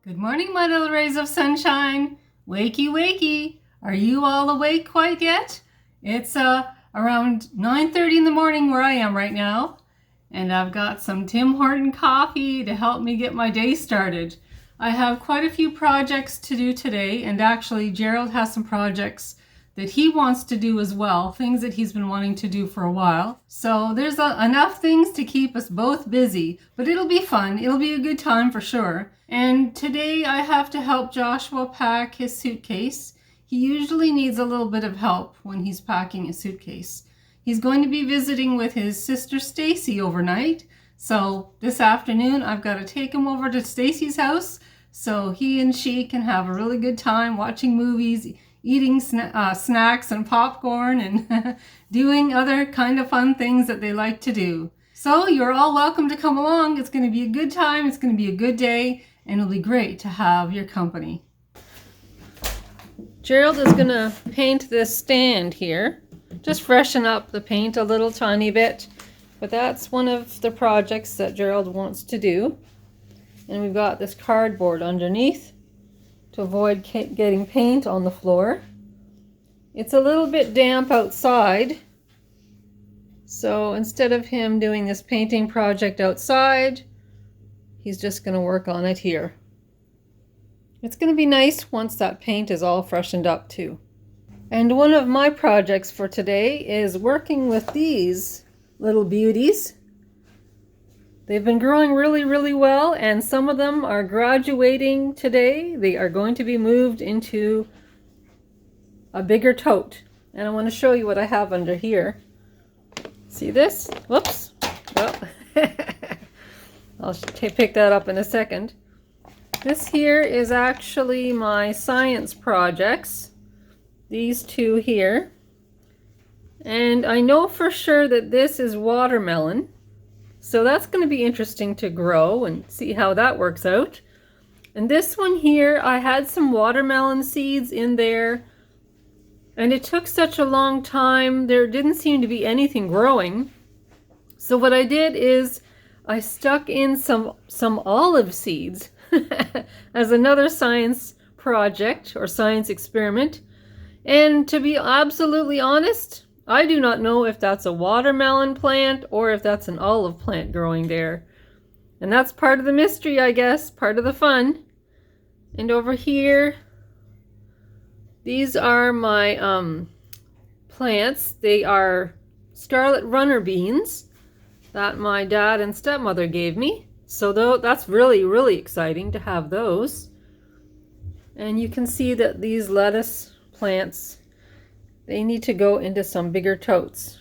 Good morning, my little rays of sunshine. Wakey, wakey. Are you all awake quite yet? It's around 9:30 in the morning where I am right now. And I've got some Tim Horton coffee to help me get my day started. I have quite a few projects to do today, and actually Gerald has some projects that he wants to do as well, things that he's been wanting to do for a while. So there's enough things to keep us both busy, but it'll be fun. It'll be a good time for sure. And today I have to help Joshua pack his suitcase. He usually needs a little bit of help when he's packing his suitcase. He's going to be visiting with his sister Stacy overnight. So this afternoon I've got to take him over to Stacy's house so he and she can have a really good time watching movies, eating snacks and popcorn and doing other kind of fun things that they like to do. So you're all welcome to come along. It's going to be a good time. It's going to be a good day, and it'll be great to have your company. Gerald is going to paint this stand here. Just freshen up the paint a little tiny bit. But that's one of the projects that Gerald wants to do. And we've got this cardboard underneath to avoid getting paint on the floor. It's a little bit damp outside, so instead of him doing this painting project outside, he's just going to work on it here. It's going to be nice once that paint is all freshened up too. And one of my projects for today is working with these little beauties. They've been growing really well, and some of them are graduating today. They are going to be moved into a bigger tote. And I want to show you what I have under here. See this? Whoops. Oh. I'll pick that up in a second. This here is actually my science projects. These two here. And I know for sure that this is watermelon. So that's going to be interesting to grow and see how that works out. And this one here, I had some watermelon seeds in there, and it took such a long time. There didn't seem to be anything growing. So what I did is I stuck in some olive seeds as another science project or science experiment. And to be absolutely honest, I do not know if that's a watermelon plant or if that's an olive plant growing there. And that's part of the mystery, I guess, part of the fun. And over here, these are my plants. They are scarlet runner beans that my dad and stepmother gave me. So that's really exciting to have those. And you can see that these lettuce plants, they need to go into some bigger totes.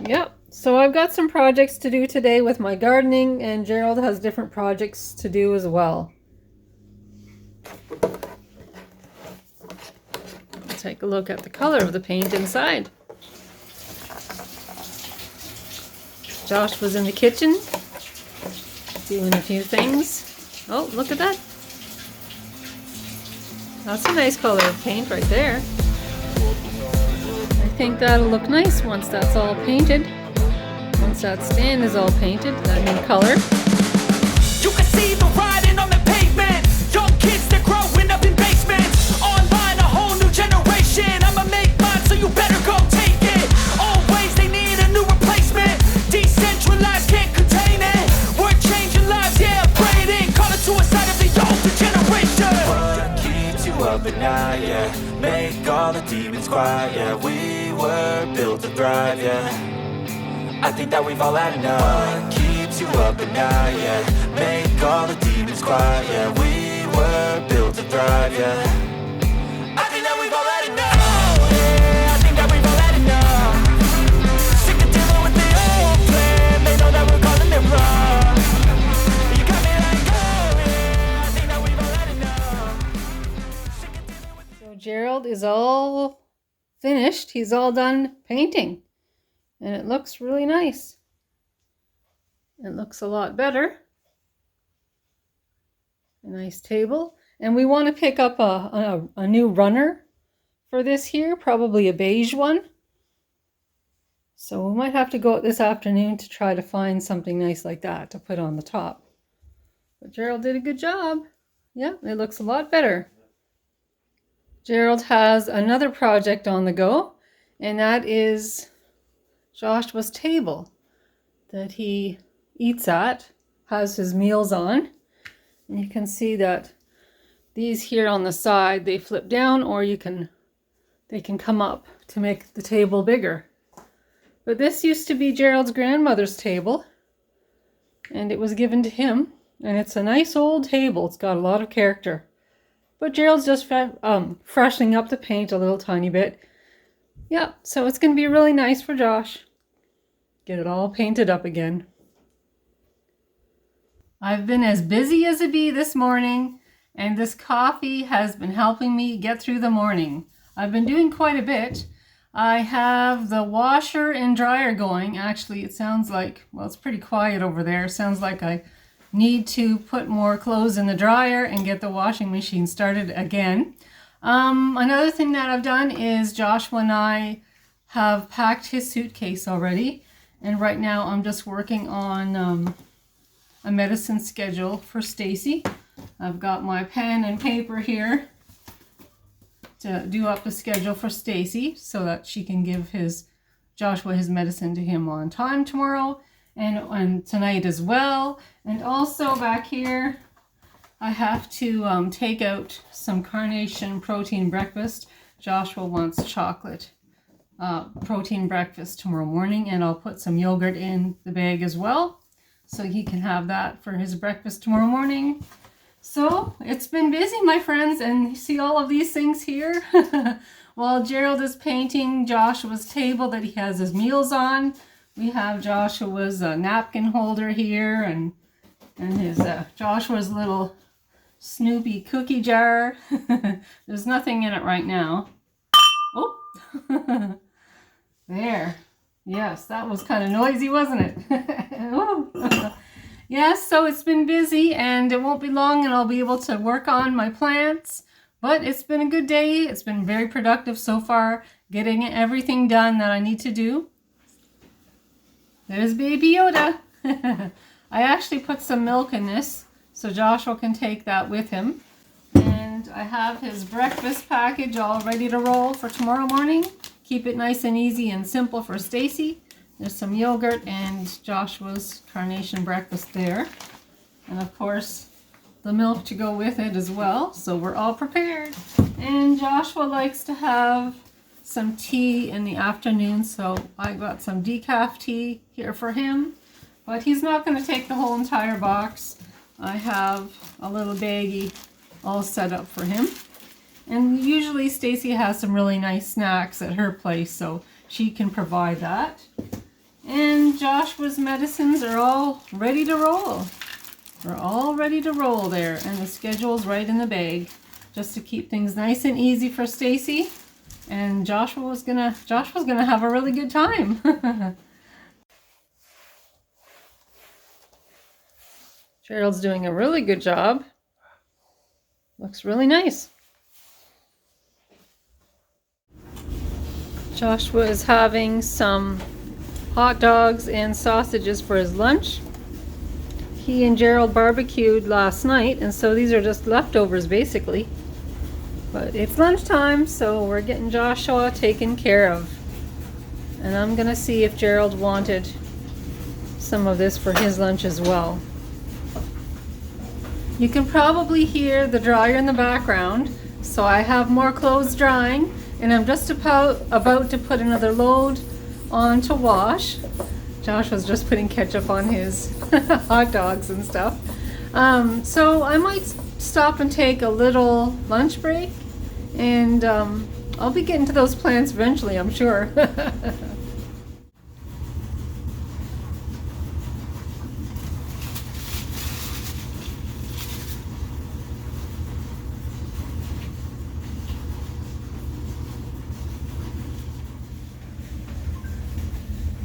Yep, so I've got some projects to do today with my gardening, and Gerald has different projects to do as well. Let's take a look at the color of the paint inside. Josh was in the kitchen doing a few things. Oh, look at that. That's a nice color of paint right there. I think that'll look nice once that's all painted. Once that stand is all painted, that new color. You can see the writing on the pavement. Young kids, they're growing up in basements. Online, a whole new generation. I'ma make mine, so you better go take it. Always, they need a new replacement. Decentralized, can't contain it. We're changing lives, yeah, upgrading. Call it suicide of the older generation. Up at night, yeah. Make all the demons quiet, yeah. We were built to thrive, yeah. I think that we've all had enough. What keeps you up at night, yeah. Make all the demons quiet, yeah. We were built to thrive, yeah. I think that we've all had enough. Oh, yeah, I think that we've all had enough. Sick of dealing with the old plan. They know that we're calling it wrong. You got me like, oh, yeah, I think that we've all had enough. Gerald is all finished. He's all done painting. And it looks really nice. It looks a lot better. A nice table. And we want to pick up a new runner for this here, probably a beige one. So we might have to go out this afternoon to try to find something nice like that to put on the top. But Gerald did a good job. Yeah, it looks a lot better. Gerald has another project on the go, and that is Joshua's table that he eats at, has his meals on. And you can see that these here on the side, they flip down, or they can come up to make the table bigger. But this used to be Gerald's grandmother's table, and it was given to him. And it's a nice old table. It's got a lot of character. But Gerald's just freshening up the paint a little tiny bit. Yeah, so it's going to be really nice for Josh. Get it all painted up again. I've been as busy as a bee this morning, and this coffee has been helping me get through the morning. I've been doing quite a bit. I have the washer and dryer going. Actually, it sounds like, well, it's pretty quiet over there. It sounds like I need to put more clothes in the dryer and get the washing machine started again. Another thing that I've done is Joshua and I have packed his suitcase already, and right now I'm just working on a medicine schedule for Stacy. I've got my pen and paper here to do up the schedule for Stacy so that she can give Joshua his medicine to him on time tomorrow and tonight as well. And also back here, I have to take out some carnation protein breakfast. Joshua wants chocolate protein breakfast tomorrow morning, and I'll put some yogurt in the bag as well, so he can have that for his breakfast tomorrow morning. So it's been busy, my friends, and you see all of these things here? While Gerald is painting Joshua's table that he has his meals on, we have Joshua's napkin holder here, and his Joshua's little Snoopy cookie jar. There's nothing in it right now. Oh, there. Yes, that was kind of noisy, wasn't it? Yes, so it's been busy, and it won't be long and I'll be able to work on my plants. But it's been a good day. It's been very productive so far, getting everything done that I need to do. There's Baby Yoda. I actually put some milk in this so Joshua can take that with him. And I have his breakfast package all ready to roll for tomorrow morning. Keep it nice and easy and simple for Stacy. There's some yogurt and Joshua's carnation breakfast there. And of course, the milk to go with it as well. So we're all prepared. And Joshua likes to have some tea in the afternoon, so I got some decaf tea here for him. But he's not going to take the whole entire box. I have a little baggie all set up for him. And usually Stacy has some really nice snacks at her place, so she can provide that. And Joshua's medicines are all ready to roll. They're all ready to roll there, and the schedule's right in the bag, just to keep things nice and easy for Stacy. And Joshua's gonna have a really good time. Gerald's doing a really good job. Looks really nice. Joshua is having some hot dogs and sausages for his lunch. He and Gerald barbecued last night, and so these are just leftovers basically. But it's lunchtime, so we're getting Joshua taken care of. And I'm gonna see if Gerald wanted some of this for his lunch as well. You can probably hear the dryer in the background, so I have more clothes drying, and I'm just about to put another load on to wash. Josh was just putting ketchup on his hot dogs and stuff. So I might stop and take a little lunch break, and I'll be getting to those plants eventually, I'm sure.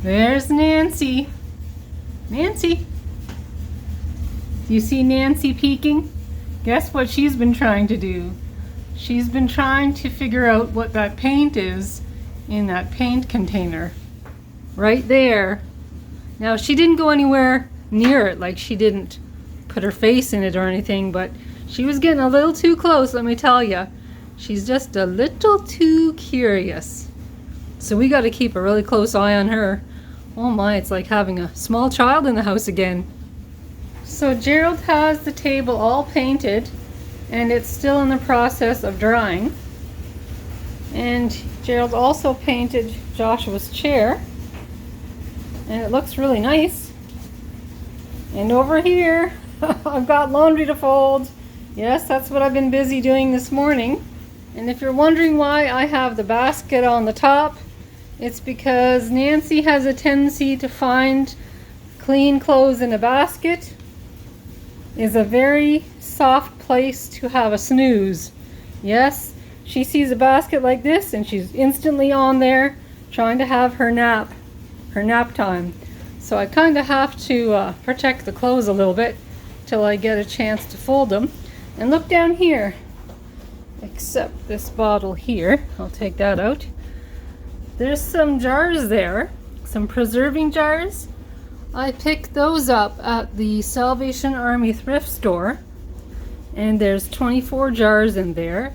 There's Nancy. Nancy. Do you see Nancy peeking? Guess what she's been trying to do? She's been trying to figure out what that paint is in that paint container. Right there. Now, she didn't go anywhere near it, like she didn't put her face in it or anything, but she was getting a little too close, let me tell you. She's just a little too curious. So we got to keep a really close eye on her. Oh my, it's like having a small child in the house again. So Gerald has the table all painted, and it's still in the process of drying. And Gerald also painted Joshua's chair, and it looks really nice. And over here, I've got laundry to fold. Yes, that's what I've been busy doing this morning. And if you're wondering why I have the basket on the top, it's because Nancy has a tendency to find clean clothes in a basket is a very soft place to have a snooze. Yes, she sees a basket like this and she's instantly on there trying to have her nap time. So I kind of have to protect the clothes a little bit till I get a chance to fold them. And look down here, except this bottle here, I'll take that out. There's some jars there, some preserving jars. I picked those up at the Salvation Army thrift store, and there's 24 jars in there,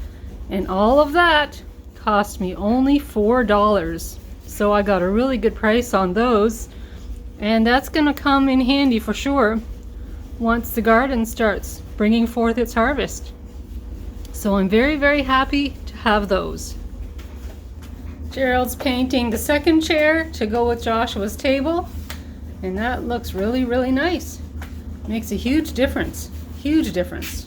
and all of that cost me only $4. So I got a really good price on those, and that's gonna come in handy for sure once the garden starts bringing forth its harvest. So I'm very, very happy to have those. Gerald's painting the second chair to go with Joshua's table, and that looks really, really nice. Makes a huge difference. Huge difference.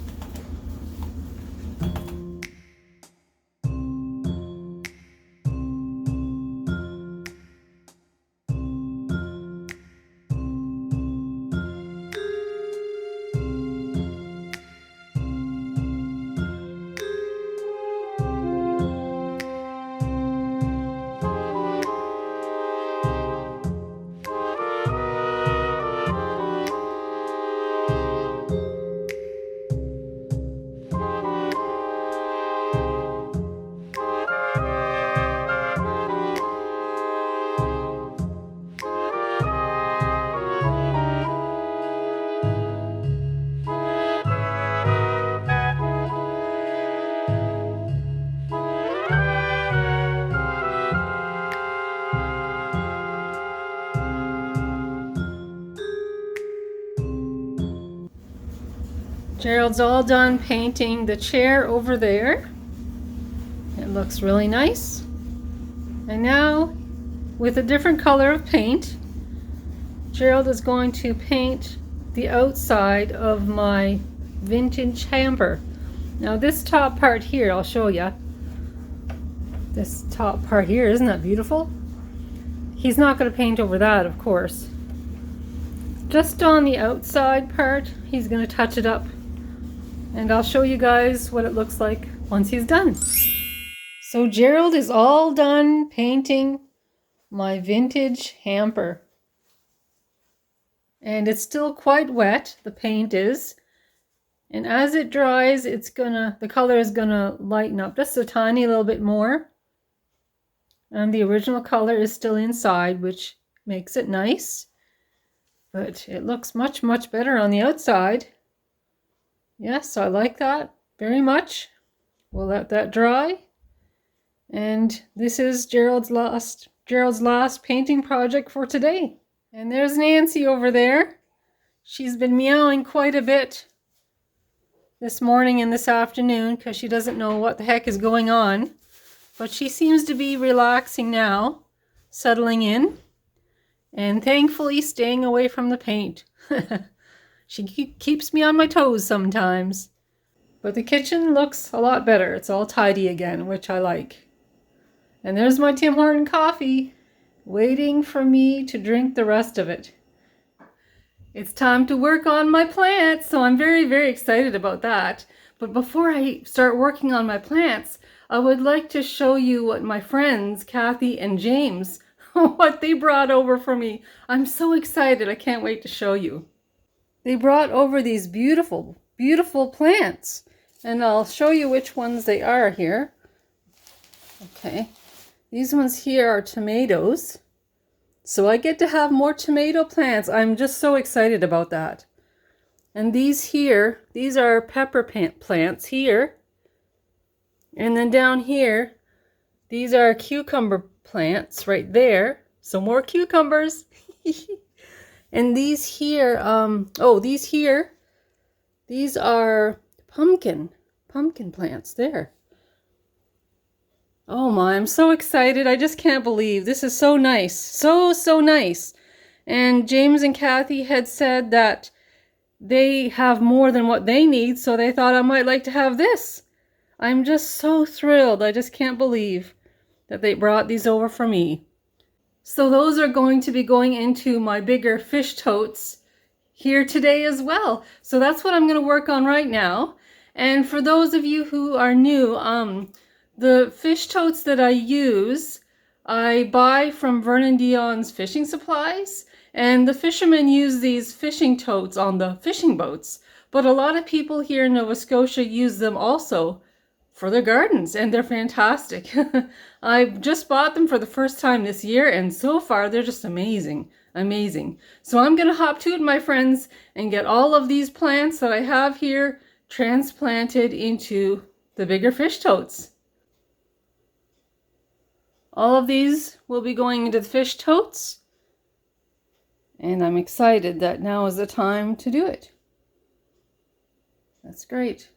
Gerald's all done painting the chair over there. It looks really nice. And now, with a different color of paint, Gerald is going to paint the outside of my vintage hamper. Now this top part here, I'll show you. This top part here, isn't that beautiful? He's not going to paint over that, of course. Just on the outside part, he's going to touch it up. And I'll show you guys what it looks like once he's done. So Gerald is all done painting my vintage hamper. And it's still quite wet, the paint is. And as it dries, the color is gonna lighten up just a tiny little bit more. And the original color is still inside, which makes it nice. But it looks much, much better on the outside. Yes, I like that very much. We'll let that dry. And this is Gerald's last painting project for today. And there's Nancy over there. She's been meowing quite a bit this morning and this afternoon because she doesn't know what the heck is going on. But she seems to be relaxing now, settling in, and thankfully staying away from the paint. She keeps me on my toes sometimes. But the kitchen looks a lot better. It's all tidy again, which I like. And there's my Tim Horton coffee, waiting for me to drink the rest of it. It's time to work on my plants, so I'm very, very excited about that. But before I start working on my plants, I would like to show you what my friends, Kathy and James, what they brought over for me. I'm so excited. I can't wait to show you. They brought over these beautiful, beautiful plants. And I'll show you which ones they are here. Okay. These ones here are tomatoes. So I get to have more tomato plants. I'm just so excited about that. And these here, these are pepper plants here. And then down here, these are cucumber plants right there. So more cucumbers. And these here, these are pumpkin plants there. Oh my, I'm so excited. I just can't believe. This is so nice. So nice. And James and Kathy had said that they have more than what they need, so they thought I might like to have this. I'm just so thrilled. I just can't believe that they brought these over for me. So those are going to be going into my bigger fish totes here today as well. So that's what I'm going to work on right now. And for those of you who are new, the fish totes that I use, I buy from Vernon Dion's fishing supplies. And the fishermen use these fishing totes on the fishing boats. But a lot of people here in Nova Scotia use them also for their gardens, and they're fantastic. I just bought them for the first time this year, and so far they're just amazing. So I'm going to hop to it, my friends, and get all of these plants that I have here transplanted into the bigger fish totes. All of these will be going into the fish totes, and I'm excited that now is the time to do it. That's great.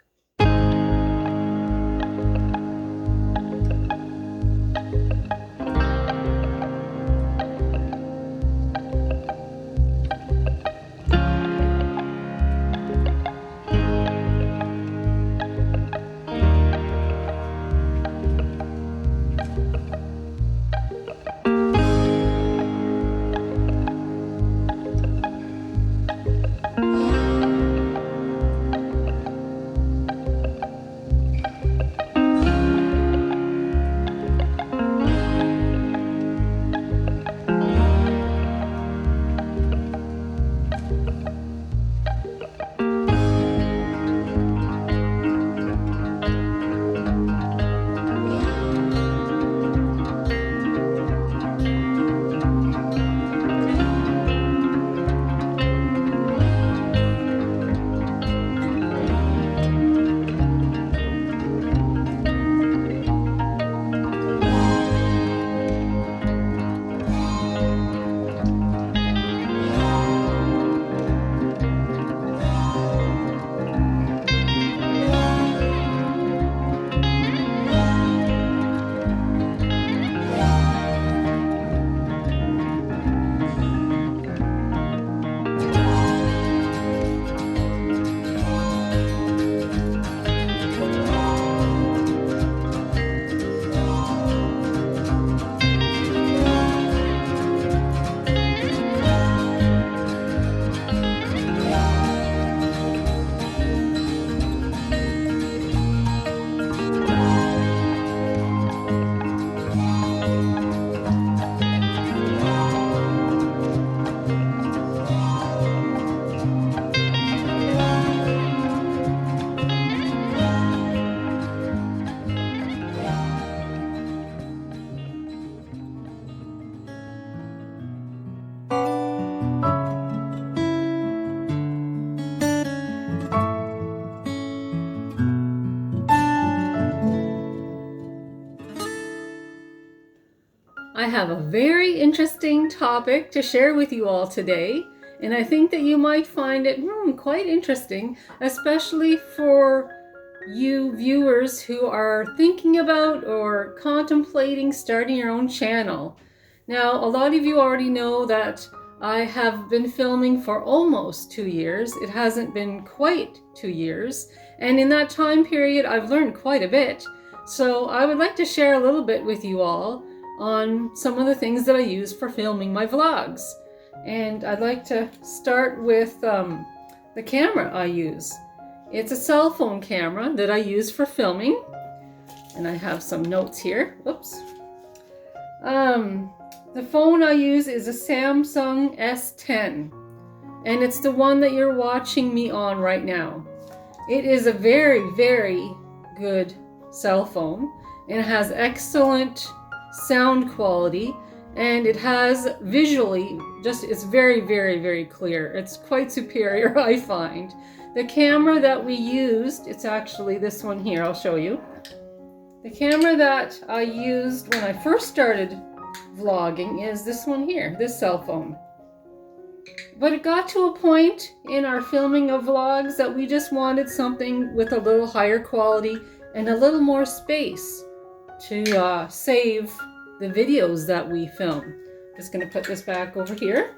I have a very interesting topic to share with you all today, and I think that you might find it quite interesting, especially for you viewers who are thinking about or contemplating starting your own channel. Now, a lot of you already know that I have been filming for almost 2 years. It hasn't been quite 2 years, and in that time period I've learned quite a bit. So I would like to share a little bit with you all on some of the things that I use for filming my vlogs. And I'd like to start with the camera I use. It's a cell phone camera that I use for filming, and I have some notes here. Oops. The phone I use is a Samsung S10, and it's the one that you're watching me on right now. It is a very, very good cell phone, and it has excellent sound quality, and it has visually, it's very, very, very clear. It's quite superior, I find. The camera that we used, it's actually this one here, I'll show you. The camera that I used when I first started vlogging is this one here, this cell phone. But it got to a point in our filming of vlogs that we just wanted something with a little higher quality and a little more space to save the videos that we film. Just going to put this back over here.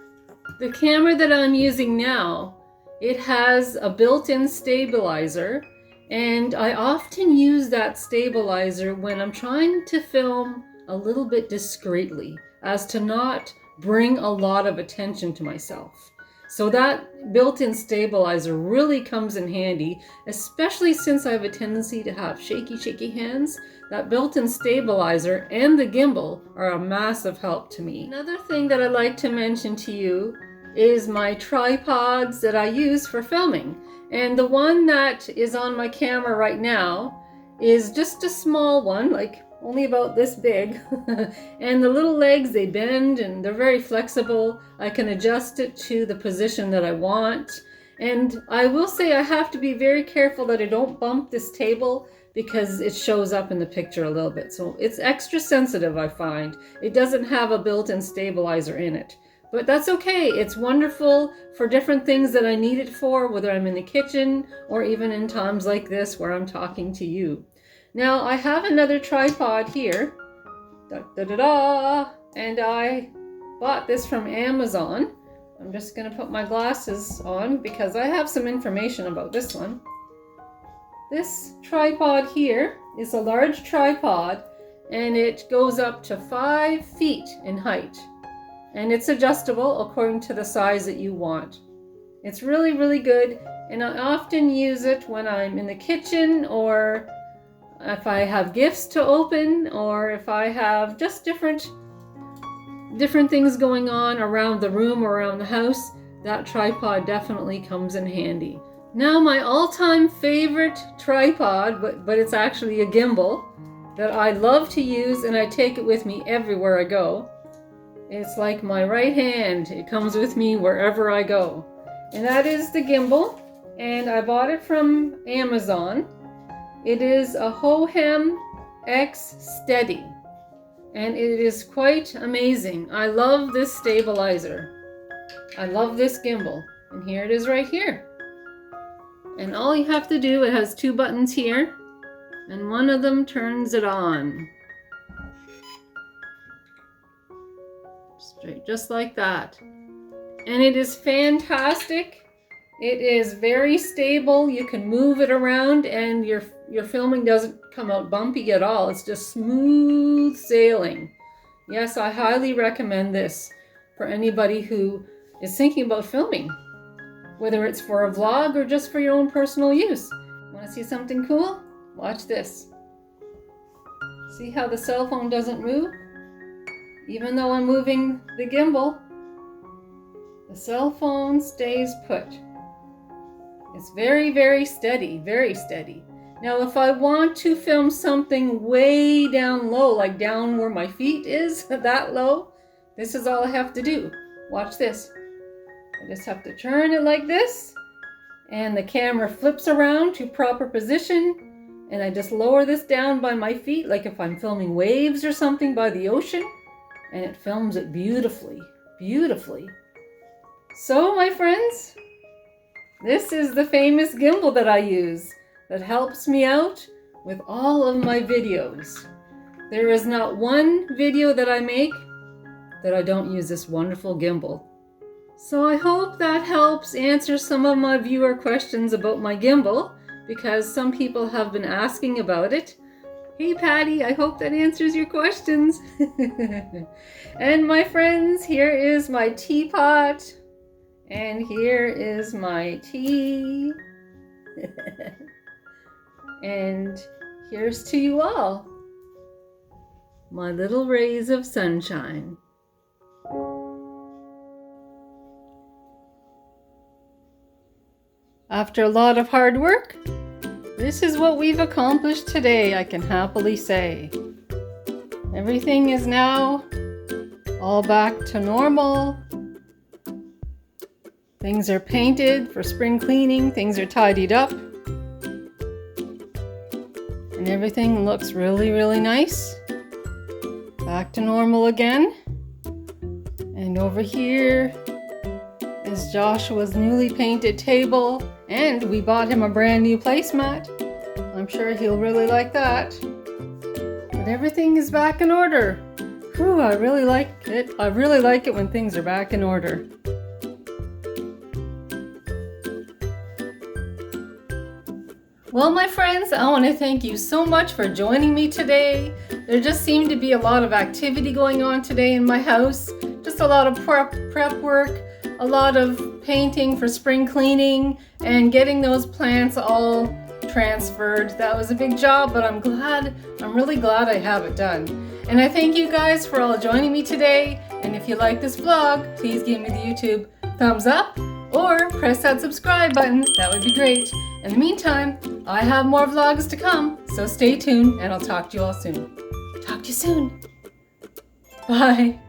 The camera that I'm using now, it has a built-in stabilizer, and I often use that stabilizer when I'm trying to film a little bit discreetly, as to not bring a lot of attention to myself. So that built-in stabilizer really comes in handy, especially since I have a tendency to have shaky hands. That built-in stabilizer and the gimbal are a massive help to me. Another thing that I'd like to mention to you is my tripods that I use for filming. And the one that is on my camera right now is just a small one, like only about this big. And the little legs, they bend and they're very flexible. I can adjust it to the position that I want. And I will say I have to be very careful that I don't bump this table, because it shows up in the picture a little bit. So it's extra sensitive, I find. It doesn't have a built-in stabilizer in it. But that's okay. It's wonderful for different things that I need it for, whether I'm in the kitchen or even in times like this where I'm talking to you. Now I have another tripod here, and I bought this from Amazon. I'm just going to put my glasses on because I have some information about this one. This tripod here is a large tripod, and it goes up to 5 feet in height, and it's adjustable according to the size that you want. It's really, really good, and I often use it when I'm in the kitchen, or if I have gifts to open, or if I have just different things going on around the room or around the house. That tripod definitely comes in handy. Now my all-time favorite tripod, but it's actually a gimbal that I love to use, and I take it with me everywhere I go. It's like my right hand. It comes with me wherever I go. And that is the gimbal, and I bought it from Amazon. It is a Hohem X Steady, and it is quite amazing. I love this stabilizer. I love this gimbal, and here it is right here. And all you have to do, it has 2 buttons here, and one of them turns it on. Straight, just like that. And it is fantastic. It is very stable. You can move it around, and your filming doesn't come out bumpy at all. It's just smooth sailing. Yes, I highly recommend this for anybody who is thinking about filming, whether it's for a vlog or just for your own personal use. Want to see something cool? Watch this. See how the cell phone doesn't move? Even though I'm moving the gimbal, the cell phone stays put. It's very, very steady, very steady. Now, if I want to film something way down low, like down where my feet is, that low, this is all I have to do. Watch this. I just have to turn it like this, and the camera flips around to proper position, and I just lower this down by my feet, like if I'm filming waves or something by the ocean, and it films it beautifully, beautifully. So, my friends, this is the famous gimbal that I use that helps me out with all of my videos. There is not one video that I make that I don't use this wonderful gimbal. So I hope that helps answer some of my viewer questions about my gimbal, because some people have been asking about it. Hey Patty, I hope that answers your questions. And my friends, here is my teapot, and here is my tea. And here's to you all, my little rays of sunshine. After a lot of hard work, this is what we've accomplished today, I can happily say. Everything is now all back to normal. Things are painted for spring cleaning. Things are tidied up. And everything looks really, really nice. Back to normal again. And over here is Joshua's newly painted table. And we bought him a brand new placemat. I'm sure he'll really like that. But everything is back in order. Whew, I really like it. I really like it when things are back in order. Well, my friends, I want to thank you so much for joining me today. There just seemed to be a lot of activity going on today in my house. Just a lot of prep work, a lot of painting for spring cleaning, and getting those plants all transferred. That was a big job, but I'm really glad I have it done. And I thank you guys for all joining me today. And if you like this vlog, please give me the YouTube thumbs up or press that subscribe button. That would be great. In the meantime, I have more vlogs to come, so stay tuned and I'll talk to you all soon. Talk to you soon. Bye.